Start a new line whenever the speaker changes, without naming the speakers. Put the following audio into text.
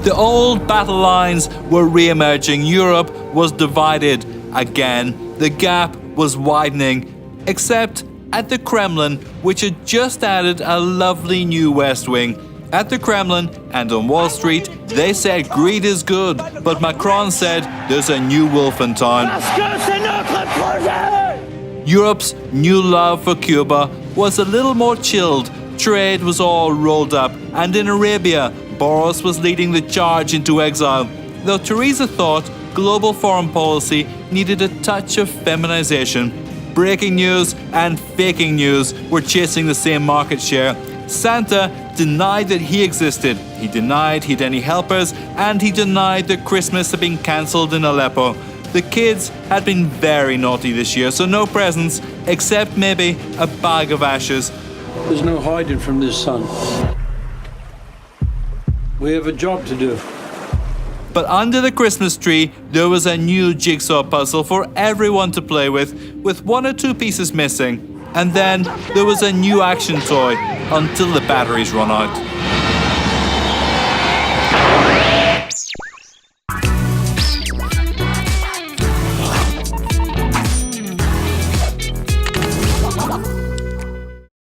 The old battle lines were re-emerging. Europe was divided again. The gap was widening, except at the Kremlin, which had just added a lovely new West Wing. At the Kremlin and on Wall Street, they said greed is good, but Macron said there's a new wolf in town. Europe's new love for Cuba was a little more chilled. Trade was all rolled up, and in Arabia, Boris was leading the charge into exile. Though Theresa thought global foreign policy needed a touch of feminization. Breaking news and faking news were chasing the same market share. Santa denied that he existed, he denied he'd any helpers, and he denied that Christmas had been cancelled in Aleppo. The kids had been very naughty this year, so no presents, except maybe a bag of ashes.
There's no hiding from this, son. We have a job to do.
But under the Christmas tree, there was a new jigsaw puzzle for everyone to play with one or two pieces missing. And then there was a new action toy until the batteries run out.